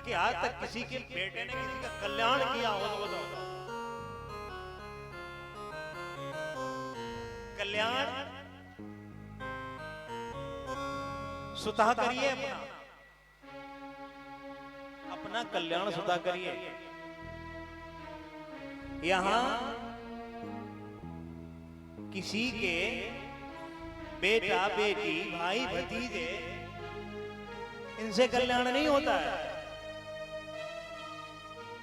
कि आज तक किसी के बेटे ने किसी का कल्याण किया हो तो बताओ। कल्याण स्वतः करिए, अपना कल्याण स्वतः करिए। यहां किसी के बेटा बेटी भाई भतीजे इनसे कल्याण नहीं होता है।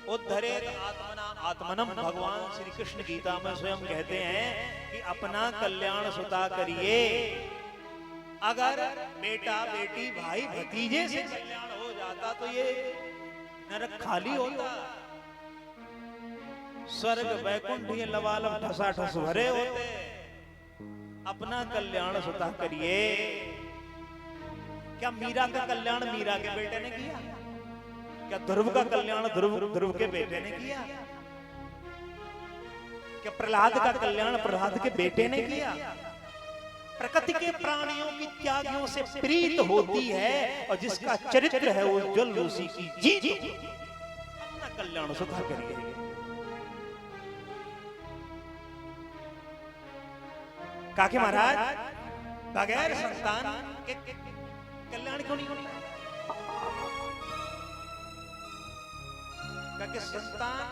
उद्धरेत आत्मना आत्मनम, भगवान श्री कृष्ण गीता में स्वयं कहते हैं कि अपना कल्याण स्वतः करिए। अगर बेटा बेटी भाई भतीजे से कल्याण हो जाता तो ये नरक खाली होता, स्वर्ग वैकुंठ ये लवालब ठसाठस भरे होते। अपना कल्याण स्वतः करिए। क्या मीरा का कल्याण मीरा के बेटे ने किया? क्या ध्रुव का कल्याण ध्रुव के बेटे ने किया? क्या प्रहलाद का कल्याण प्रहलाद के बेटे ने किया? प्रकृति के प्राणियों की त्यागियों से प्रीत होती है और जिसका चरित्र है उज्जवल उसी की जीत। अपना कल्याण स्वतः करिए। काके महाराज बगैर संतान के कल्याण क्यों नहीं होता? क्योंकि संतान,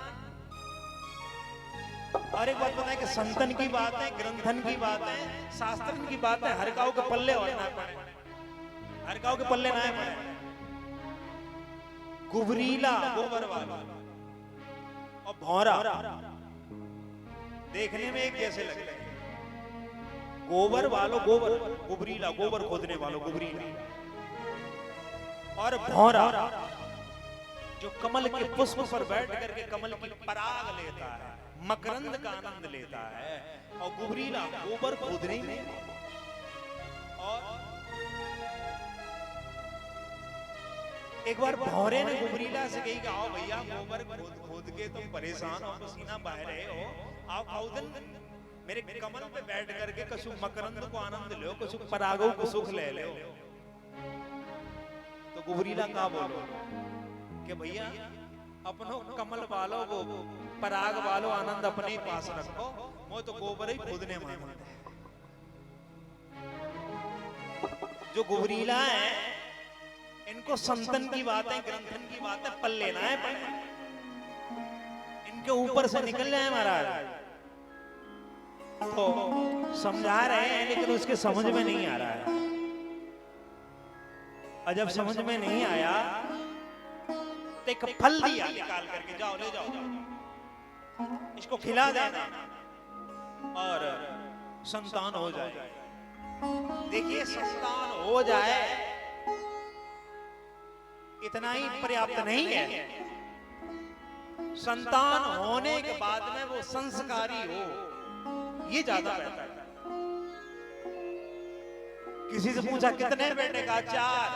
और एक बात पता है कि संतन की बात है, ग्रंथन की बात है, शास्त्रन की बात है, हर गांव के पल्ले और ना पड़े, हर गांव के पल्ले ना पड़े। गुबरीला गोबर वाला और भौरा देखने में एक जैसे लगते हैं। गोबर वालों गोबर, गुबरीला गोबर खोदने वालों गुबरीला, और भौरा जो कमल के पुष्प पर बैठ करके कमल की पराग लेता है, मकरंद का आनंद लेता है, और गुबरीला गोबर खोदने में। और एक बार भौरे ने गुबरीला से कही कि आओ भैया गोबर खोद के तुम परेशान हो, पसीना बह रहे हो, आओ खाउदन मेरे कमल पे बैठ करके कसु मकरंद को आनंद लो, कसु परागों को सुख ले लो। तो गुबरीला का बोलो कि भैया अपनो कमल वालों को पराग वालों आनंद अपने ही पास रखो, वो तो गोबर ही खोदने में आनंद है। जो गुबरीला है इनको संतन की बातें ग्रंथन की बातें पल्ले ना है, इनके ऊपर से निकल जाए महाराज। तो समझा रहे हैं लेकिन उसके समझ में नहीं आ रहा है। और जब समझ में नहीं आया तो एक फल दिया निकाल करके, जाओ ले जाओ, इसको खिला देना और संतान हो जाए। देखिए संतान हो जाए इतना ही पर्याप्त नहीं है। संतान होने के बाद में वो संस्कारी हो, ये ज्यादा बेहतर है। किसी से पूछा कितने बेटे का? 4।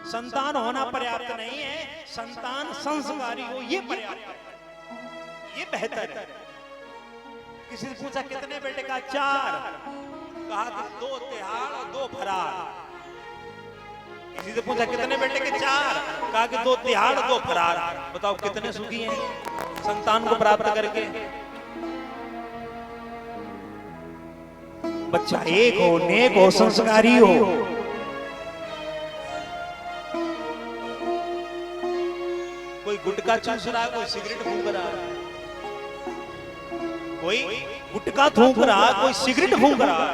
संतान होना पर्याप्त नहीं है, संतान संस्कारी हो ये पर्याप्त है, ये बेहतर है। किसी से पूछा कितने बेटे का? 4। कहा कि 2 तिहाड़ और 2 फरार। किसी से पूछा कितने बेटे के? 4। कहा कि 2 तिहाड़ 2 फरार। बताओ कितने सुखी हैं संतान को प्राप्त करके? बच्चा एक हो, नेक हो, संस्कारी हो। कोई गुटखा चूस रहा है, कोई सिगरेट फूंक रहा है, कोई गुटखा थूक रहा है, कोई सिगरेट फूंक रहा है।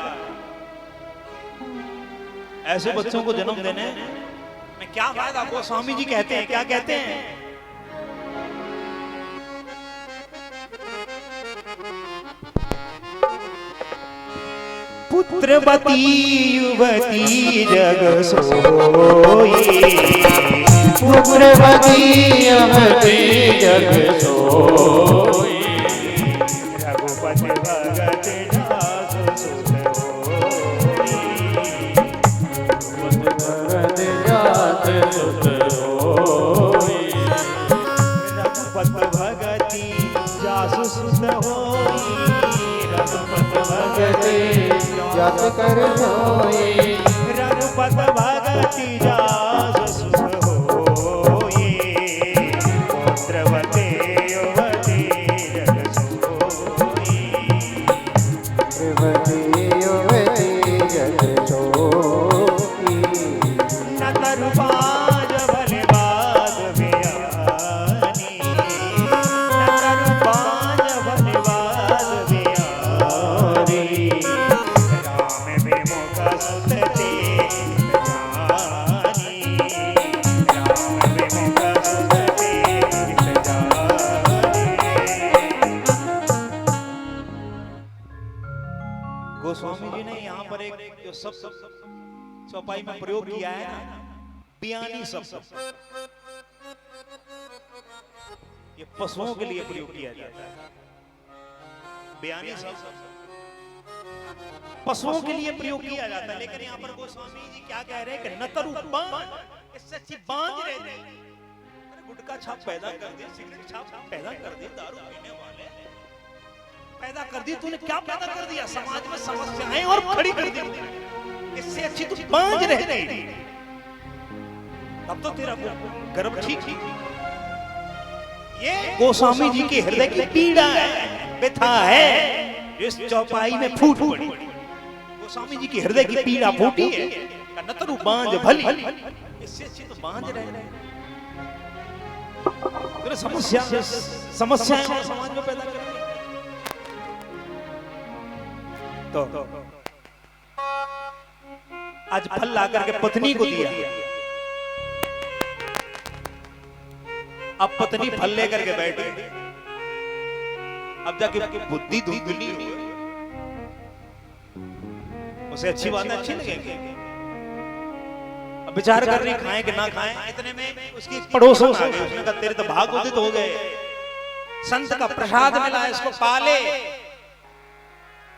ऐसे बच्चों को जन्म देने में क्या फायदा? आपको स्वामी जी कहते हैं, क्या कहते हैं? पुत्रवती युवती जग सोई, पुत्रवती युवती जग सोई, रघुपति भगत जासु सुत होई, रघुपति भगति जासु सुत होई, रघुपति भगति जस कर सोई, रघुपति भगति जासु सुत होई। शब्द चौपाई में प्रयोग किया है ना, बयानी शब्द, ये पशुओं के लिए प्रयोग किया जाता है। बयानी शब्द पशुओं के लिए प्रयोग किया जाता है, लेकिन यहाँ पर गोस्वामी जी क्या कह रहे हैं कि नतरु बांझ, इससे अच्छी बांझ रहती। गुटखा छाप पैदा कर दी, सिगरेट छाप पैदा कर दी, दारू पीने वाले पैदा कर दी, तूने क्या पैदा कर दिया? समाज में समस्याएं और खड़ी कर दी। इससे अच्छी तू बांझ रहती, तब तो तेरा गर्भ ठीक थी। ये गोस्वामी जी के हृदय की पीड़ा है, व्यथा है, इस चौपाई में फूट पड़ी। गोस्वामी जी की हृदय की पीड़ा फूटी है। नतरु बांझ भली, इससे अच्छी तो बांझ रहे। समस्याएं समाज में पैदा करती है। तो आज फल लाकर के पत्नी को दिया, अब पत्नी फल लेकर के बैठी, अब जाके बुद्धि धुंधली हो, उसे अच्छी बात अच्छी लगेगी। अब विचार कर रही खाएं कि ना खाएं, इतने में उसकी पड़ोसन आ गई, उसने कहा तेरे तो भाग उदित हो गए, संत का प्रसाद मिला, इसको पाले।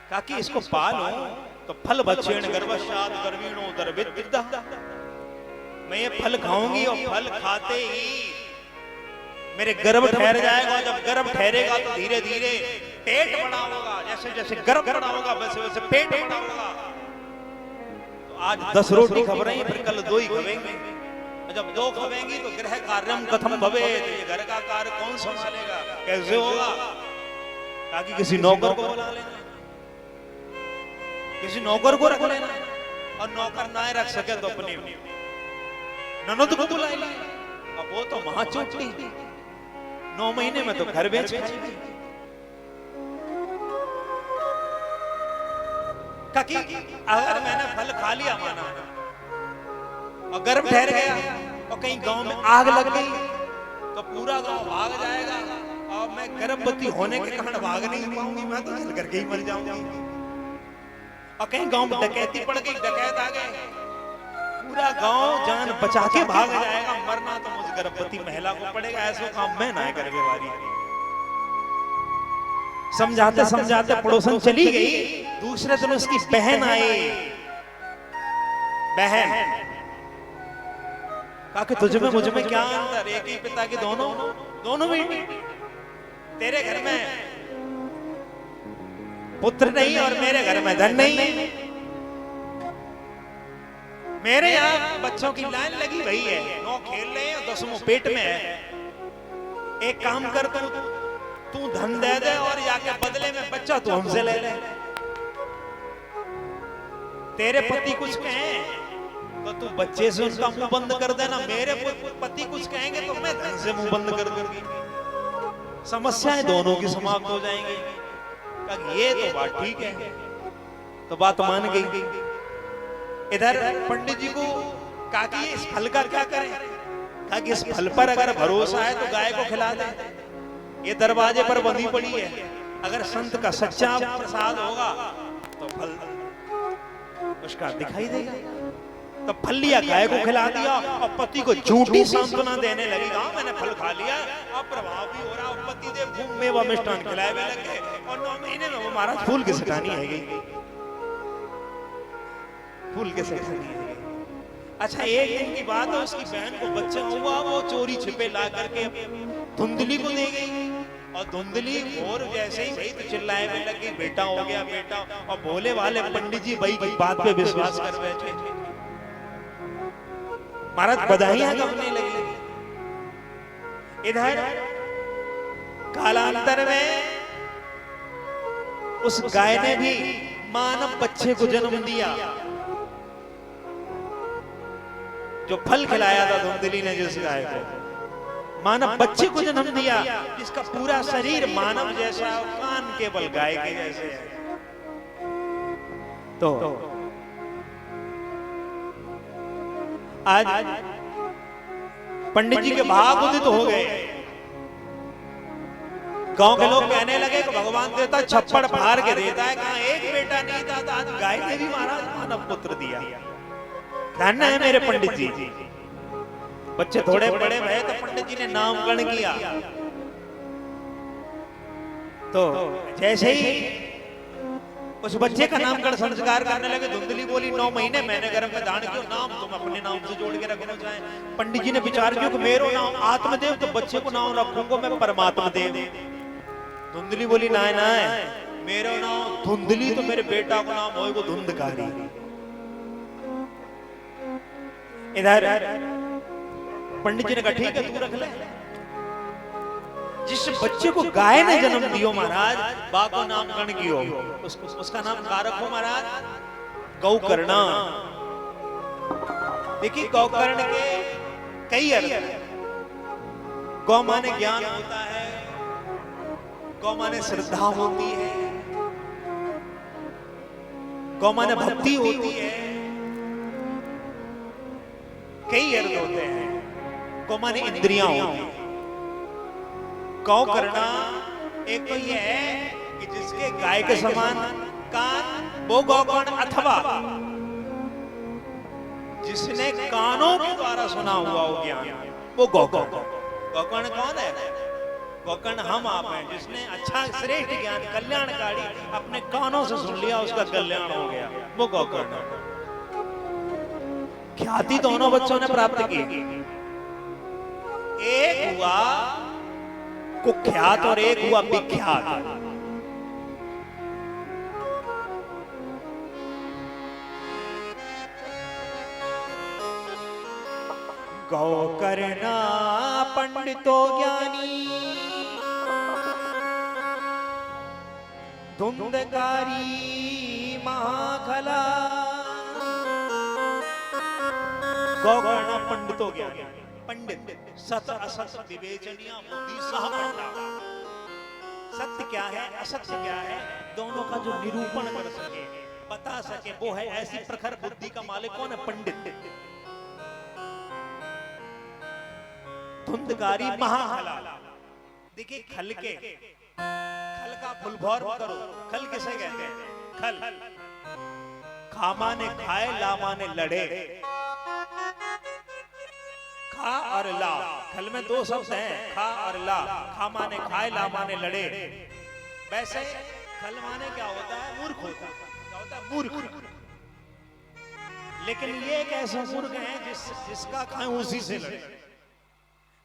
कहा कि इसको पालो तो फल भक्षेण गर्भस्यात् गर्वीणो दर्भिद्धा, मैं ये फल खाऊंगी और फल खाते ही मेरे गर्भ ठहर जाएगा। जब गर्भ ठहरेगा तो धीरे धीरे पेट बड़ा होगा, जैसे जैसे गर्भ बड़ा होगा वैसे वैसे पेट बड़ा होगा। तो आज 10 रोटी खा रही, फिर कल 2 ही खवेंगे। जब 2 खवेंगी तो गृह कार्यम कथम भवे, तो ये घर का कार्य कौन संभालेगा, कैसे होगा? ताकि किसी नौकर को बुला लेना, किसी नौकर को रख लेना, और नौकर ना रख सके तो अपनी ननद को बुला लेना। अब वो तो महाचोटी, 9 महीने में तो घर बेच खाएगी। अगर मैंने फल खा लिया माना और गर्भ ठहर गया और कहीं गांव में आग लग गई तो पूरा गांव भाग जाएगा, और मैं गर्भवती होने के कारण भाग नहीं पाऊंगी, मैं तो जल करके ही मर जाऊंगी। और कहीं गांव में डकैती पड़ गई, डकैत आ गए, पूरा गांव जान बचा के भाग जाएगा, मरना तो मुझ गर्भवती महिला को पड़ेगा। ऐसा काम मैं ना करे बीमारी। समझाते समझाते पड़ोसन चली गई, दूसरे दिन उसकी बहन आई। बहन कहा कि तुझ में मुझ में क्या अंतर, एक ही पिता की दोनों बेटी, तेरे घर में पुत्र नहीं और मेरे घर में धन नहीं। मेरे यहाँ बच्चों की लाइन लगी हुई है, 9 खेल रहे हैं, 10वां पेट में है। एक काम कर, तू धन दे दे और जाके बदले में बच्चा तू हमसे ले ले। तेरे पति कुछ कहें तो तू बच्चे से उनका मुंह बंद कर देना, मेरे पति कुछ कहेंगे तो मैं धन से मुंह बंद कर दूंगी। समस्याएं दोनों की समाप्त हो जाएंगी। ये तो बात ठीक है, तो बात मान गई। इधर पंडित जी को कहा कि इस फल का क्या करें? कहा कि इस फल पर अगर भरोसा है तो गाय को खिला दे, ये दरवाजे पर बंधी पड़ी है, अगर संत का सच्चा प्रसाद होगा तो फल उसका दिखाई देगा। तो फल लिया, गाय को खिला दिया, और पति को झूठी सांत्वना देने लगी, मैंने फल खा लिया, अब प्रभाव भी हो रहा, और पति देव घूम मेवा मिष्ठान खिलाए भी लगे, और 9 महीने में वो महाराज फूल की सटानी है गई, फूल के सटानी है। अच्छा, एक दिन की बात है, उसकी बहन को बच्चा हुआ, वो चोरी छिपे ला करके धुंधली को दे गई, और धुंधली और जैसे ही गई तो चिल्लाए भी लगी, बेटा हो गया बेटा। और भोले वाले पंडित जी भाई की बात पे विश्वास कर बैठे, महाराज बधाइयां करने लगी। इधर कालांतर में उस गाय ने भी मानव बच्चे को जन्म दिया, जो फल खिलाया था धुंधली ने, जिस गाय को मानव बच्चे को जन्म दिया, जिसका पूरा शरीर मानव जैसा, कान केवल गाय के जैसे है। तो आज पंडित जी के भाग उदित हो गए। गांव के लोग कहने लगे कि भगवान देता छप्पड़ फाड़ के देता है, कहां एक बेटा नहीं था, आज गाय ने भी महाराज मानव पुत्र दिया। धन्य है मेरे पंडित जी। बच्चे थोड़े बड़े भये तो पंडित जी ने नामकरण किया। तो जैसे ही उस बच्चे का नामकरण संस्कार करने लगे, धुंधली बोली 9 महीने मैंने गर्भ में धारण किया, नाम तुम अपने नाम से जोड़ के रखना चाहे। पंडित जी ने विचार किया कि मेरो नाम आत्मदेव, तो बच्चे को नाम रखूंगा मैं परमात्मा देव। धुंधली बोली ना ना मेरो नाम धुंधली, तो मेरे बेटा को नाम होएगा धुंधकारी। इधर पंडित जी ने कहा ठीक है तू रख ले। जिस बच्चे को गाय ने जन्म दियो महाराज, बा को नामकरण कियो, उसका नाम का रखो महाराज गौकर्णा। देखिए गौकर्ण के कई अर्थ हैं। गौ माने ज्ञान होता है, गौ माने श्रद्धा होती है, गौ माने भक्ति होती है, कई अर्थ होते हैं। गौ माने इंद्रियां होती है। गौ करना एक तो यह है कि जिसके गाय के समान कान, वो गौकर्ण, अथवा जिसने कानों के द्वारा सुना हुआ हो ज्ञान, वो गौकर्ण। गौकर्ण कौन है? गौकर्ण हम आप हैं, जिसने अच्छा श्रेष्ठ ज्ञान कल्याणकारी अपने कानों से सुन लिया, उसका कल्याण हो गया, वो गौकर्ण। ख्याति दोनों बच्चों ने प्राप्त की। एक हुआ कुख्यात और एक हुआ विख्यात। गौकर्णा पंडितो ज्ञानी, धुंधकारी महाखला। गौकर्णा पंडितो ज्ञानी, पंडित सत असत विवेचनीय बुद्धि सह पंडा। सत्य क्या है, असत्य क्या है, दोनों का जो निरूपण कर सके, बता सके, वो है ऐसी प्रखर बुद्धि का मालिक कौन है? पंडित। धुंधकारी महाखला। देखिए खल के, खल का फुलभौर करो, खल किसे कहते हैं? खल। खामा ने खाए, लामा ने लड़े। खा और ला, खल में दो शब्द हैं, खा और ला। खामा ने खाए, लामा ने लड़े। वैसे खल माने क्या होता है? मूर्ख होता है। क्या होता है? मूर्ख। लेकिन ये एक ऐसा मूर्ख है जिसका खाए उसी से लड़े।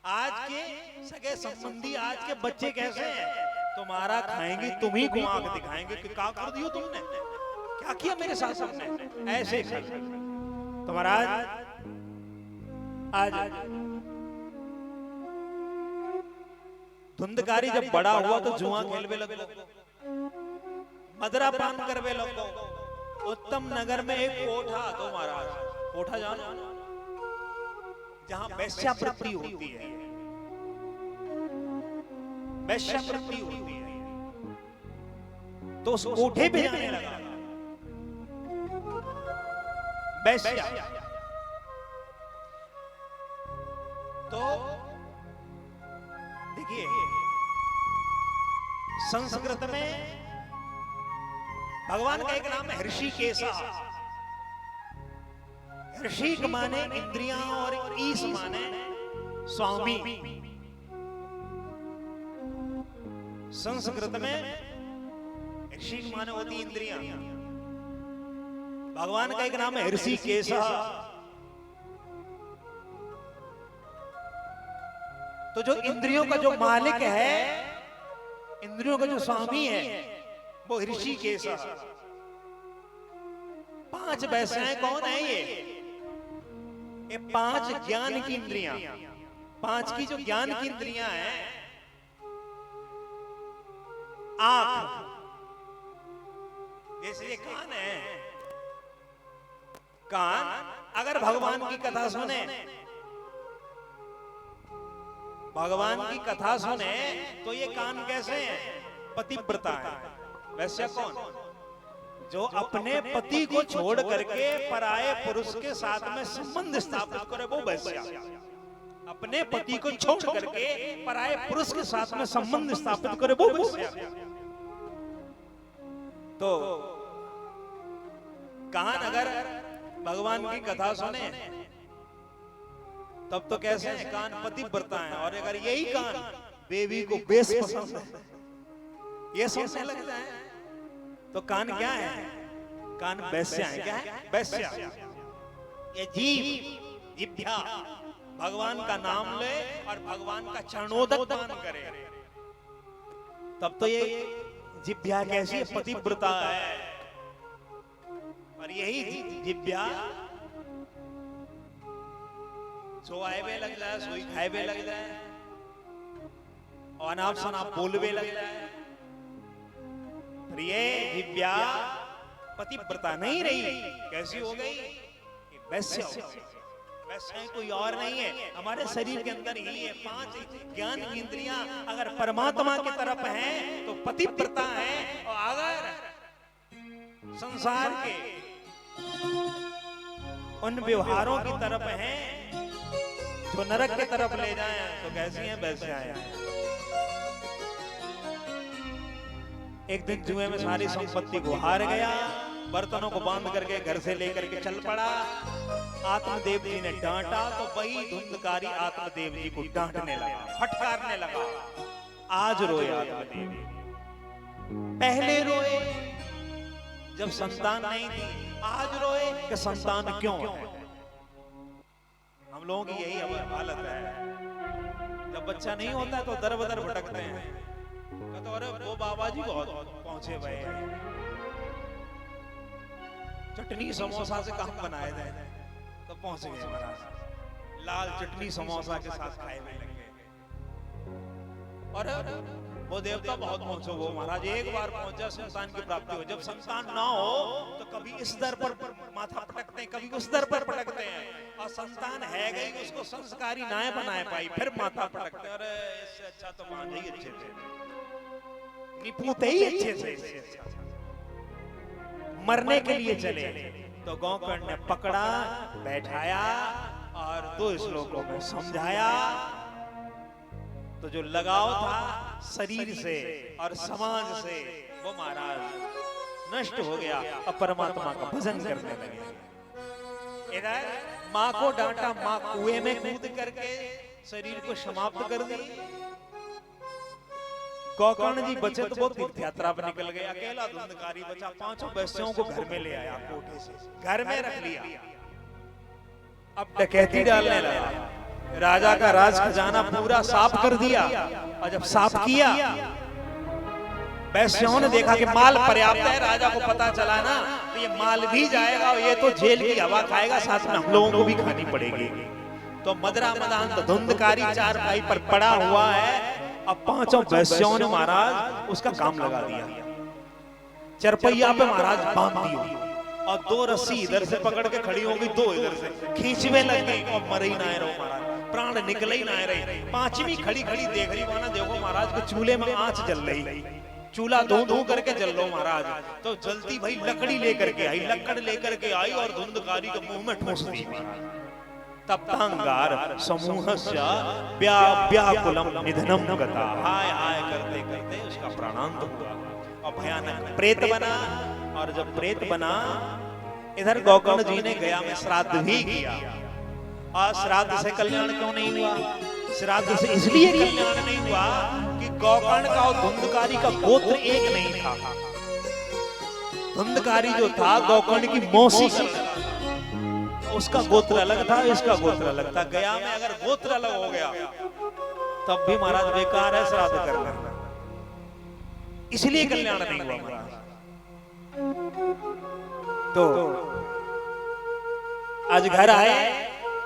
आज के सगे संबंधी, आज के बच्चे कैसे हैं? तुम्हारा खाएंगे, तुम ही को आंख दिखाएंगे कि क्या कर दियो तुमने, क्या किया मेरे साथ तुमने, ऐसे खल। तो महाराज आज धुंधकारी जब बड़ा हुआ तो जुआ खेलवे लगो, मदरा पान करवे लगो। उत्तम नगर में एक कोठा, तो महाराज कोठा जानो, जहां वैश्यावृत्ति होती है, वैश्यावृत्ति होती है। तो उस कोठे पे जाने लगा वैश्या। तो देखिए संस्कृत में भगवान का एक नाम है ऋषिकेश। ऋषिक माने इंद्रियां और ईश माने स्वामी। संस्कृत में ऋषिक माने होती इंद्रियां। भगवान का एक नाम है ऋषिकेश। तो जो इंद्रियों का जो मालिक है, इंद्रियों का जो स्वामी है, वो ऋषिकेश। 5 वैश्याएं कौन है ये 5 ज्ञान की इंद्रियां। 5 की जो ज्ञान की इंद्रियां हैं, आंख, जैसे ये कान है, कान अगर भगवान की कथा सुने, भगवान की कथा सुने तो ये कान कैसे हैं? पतिव्रता है। वैसे कौन? जो अपने पति को छोड़ करके पराये पुरुष के साथ में संबंध स्थापित करे, वो वैश्या। अपने पति को छोड़ करके पराये पुरुष के साथ में संबंध स्थापित करे, वो वैश्या। तो कान अगर भगवान की कथा सुने तब तो कैसे है, कान पतिव्रता है, और अगर यही कान बेबी को बेस पसंद है, ये सोचने लगता है, तो कान क्या है? कान वैश्या है। क्या है? वैश्या। ये जीव जिभ्या भगवान का नाम ले और भगवान का चरणोदक दान करे, तब तो ये जिभ्या कैसी है? पतिव्रता है। और यही जिभ्या सोआए में लग जाए, सोई खाए में लग जाए, और अनाप शनाप बोलवे लग जाए, फिर ये जिभ्या पतिव्रता नहीं रही, कैसी हो गई? वैश्य हो गई। वैसे कोई और नहीं है, हमारे शरीर के अंदर ही है। 5 ज्ञान इंद्रियां अगर परमात्मा की तरफ हैं तो पतिव्रता है, और अगर संसार के उन व्यवहारों की तरफ हैं जो नरक की तरफ ले जाएं तो कैसी हैं? वैसे आए। एक दिन जुए में सारी संपत्ति को हार गया, बर्तनों को बांध करके घर से लेकर के चल पड़ा। आत्मदेव जी ने डांटा तो वही धुंधकारी आत्मदेव जी को डांटने लगा, फटकारने लगा। आज रोए आत्मदेव, पहले रोए जब संतान नहीं थी, आज रोए कि संतान क्यों है। हम लोगों की यही हालत है, जब बच्चा नहीं होता है तो दर बदर भटकते हैं, कहते अरे वो बाबा जी बहुत पहुंचे हुए हैं, चटनी समोसा से काम बनाए थे तो पहुंच गए महाराज, लाल चटनी समोसा के साथ खाए हुए लगे। और वो देवता बहुत पहुंचो, वो महाराज एक बार पहुंचा संतान की प्राप्ति हो। जब संतान ना हो तो कभी इस दर पर माथा पटकते हैं, कभी उस दर पर पटकते हैं, और संतान है गई उसको संस्कारी ना बनाए पाई, फिर माथा पटकते हैं, अरे इससे अच्छा तो मान ही अच्छे थे, निपूते ही अच्छे से मरने के लिए चले। तो गौकर्ण ने पकड़ा, बैठाया और 2 श्लोकों में समझाया। तो जो लगाव था शरीर से और समाज से वो महाराज नष्ट हो गया, अब परमात्मा का भजन करने लगे। इधर माँ को डांटा, माँ कुएं में कूद करके शरीर को समाप्त कर दी। गौकर्ण जी बचे तो वो तीर्थ यात्रा पर निकल गए, अकेला धुंधकारी बचा। 5 वैश्यों को घर में ले आया, कोठे से घर में रख लिया। अब डकैती डालने लगा, राजा का राज खजाना पूरा साफ कर दिया। और जब साफ किया, वैश्यों ने देखा कि माल पर्याप्त है, राजा को पता चला ना तो ये माल भी जाएगा और ये तो जेल की हवा खाएगा, साथ में हम लोगों को भी खानी पड़ेगी। तो मदरा मदान तो धुंधकारी चारपाई पर पड़ा हुआ है। अब 5 वैश्यों ने महाराज उसका काम लगा दिया, चरपैया पे महाराज बांध दिया, और 2 रस्सी इधर से पकड़ के खड़ी हो गई, 2 इधर से खींचने लग गई, और मर ही ना रहो महाराज, प्राण निकल ही ना रहे। 5वीं खड़ी खड़ी देख रही, माना देखो महाराज के चूल्हे में आंच जल रही, चूल्हा धू करके जल लो महाराज। तो जलती भाई लकड़ी लेकर के आई, लकड़ लेकर के आई और धुंधकारी के मुंह में ठूस दी। तब तंगार समूहस्य व्याकुलम निधनम गता, हाय हाय करते करते उसका प्राणांत हुआ और भयानक प्रेत बना। और जब प्रेत बना, इधर गौकर्ण जी ने गया में श्राद्ध भी किया। और श्राद्ध से कल्याण क्यों नहीं हुआ? श्राद्ध से इसलिए कल्याण नहीं हुआ कि गौकर्ण का और धुंधकारी का गोत्र एक नहीं था। धुंधकारी जो था गौकर्ण की मौसी का, उसका गोत्र अलग था, इसका गोत्र अलग था। गया में अगर गोत्र अलग हो गया तब भी महाराज बेकार है श्राद्ध करना, इसलिए कल्याण नहीं हुआ महाराज। तो आज घर आए,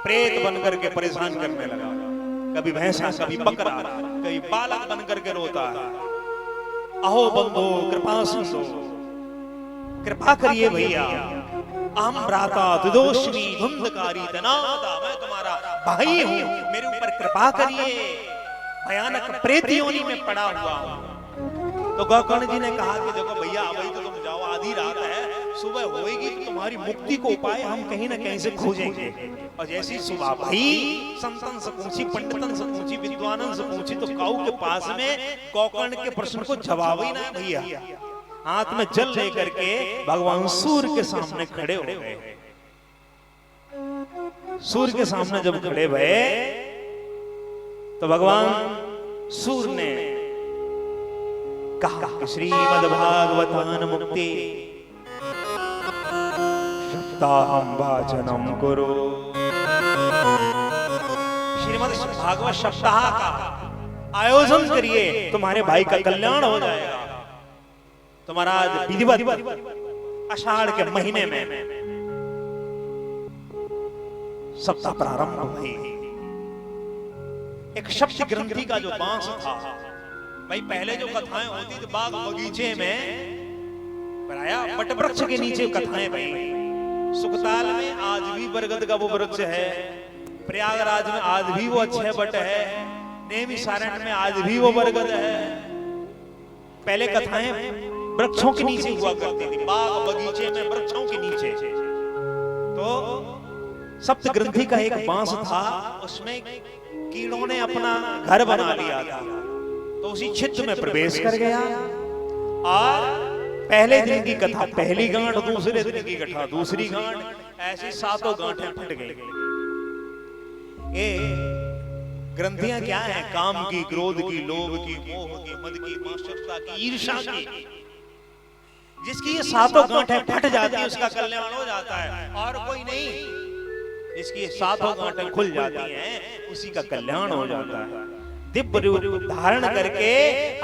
प्रेत बनकर के परेशान करने लगा, कभी भैंसा, कभी बकरा, कभी बालक बनकर के रोता है। अहो बंधो कृपा सिंधु, कृपा करिए भैया, अहम भ्राता दुदोषणी धुंधकारी तनादा, मैं तुम्हारा भाई हूँ, मेरे ऊपर कृपा करिए, भयानक प्रेत योनि में पड़ा हुआ हूँ। तो गौकर्ण जी ने कहा कि देखो भैया अभी तो तुम जाओ, आधी रात है, सुबह होएगी तो तुम्हारी मुक्ति को उपाय हम कहीं ना कहीं से खोजेंगे। और जैसी सुबह भाई संतन से पूछी, पंडितन से पूछी, विद्वानन से पूछी, तो काऊ के पास में गौकर्ण के प्रश्न को जवाब ही ना भैया। हाथ में जल लेकर के भगवान सूर्य के सामने खड़े हो गए। सूर्य के सामने जब खड़े भये तो भगवान सूर्य ने कहा कि श्रीमद् भागवतान मुक्ति शब्दाहं वाचनम करो। श्रीमद् भागवत सप्ताह का आयोजन करिए, तुम्हारे भाई का कल्याण हो जाएगा। तुम्हारा आज विधिवत आषाढ़ के महीने में सप्ताह प्रारंभ हुई। एक शब्द ग्रंथि का जो बांस था, भाई पहले जो कथाएं होती थी बाग बगीचे में, प्रायः वटवृक्ष के नीचे कथाएं भाई। सुखताल में आज भी बरगद का वो वृक्ष है, प्रयागराज में आज भी वो अच्छे बट है, नेमी सारण में आज भी वो बरगद है। पहले कथाएं वृक्षों के नीचे हुआ करती थी, बाग बगीचे में वृक्षों के नीचे। तो सप्त ग्रंथि का एक बांस था, उसमें कीड़ों ने अपना घर बना लिया था। तो उसी छिद्र में प्रवेश कर गया और पहले दिन की कथा पहली गांठ, दूसरे दिन की कथा दूसरी गांठ, ऐसी 7 गांठें फट गई। ये ग्रंथियां क्या है? काम की, क्रोध की, लोभ की, मोह की, मद की, मात्सर्यता की, ईर्ष्या की। जिसकी ये 7 गांठें फट जाती है उसका कल्याण हो जाता है, और कोई नहीं। जिसकी ये 7 गांठें खुल जाती हैं उसी का कल्याण हो जाता है। दिव्य रूप धारण करके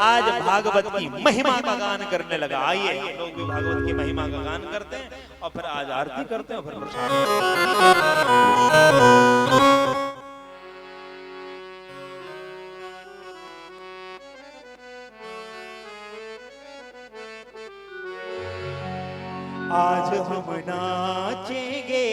आज भागवत की महिमा का गान करने लगा। आइए हम लोग भी भागवत की महिमा का गान करते हैं और फिर आज आरती करते हैं और फिर प्रसाद। आज हम नाचेंगे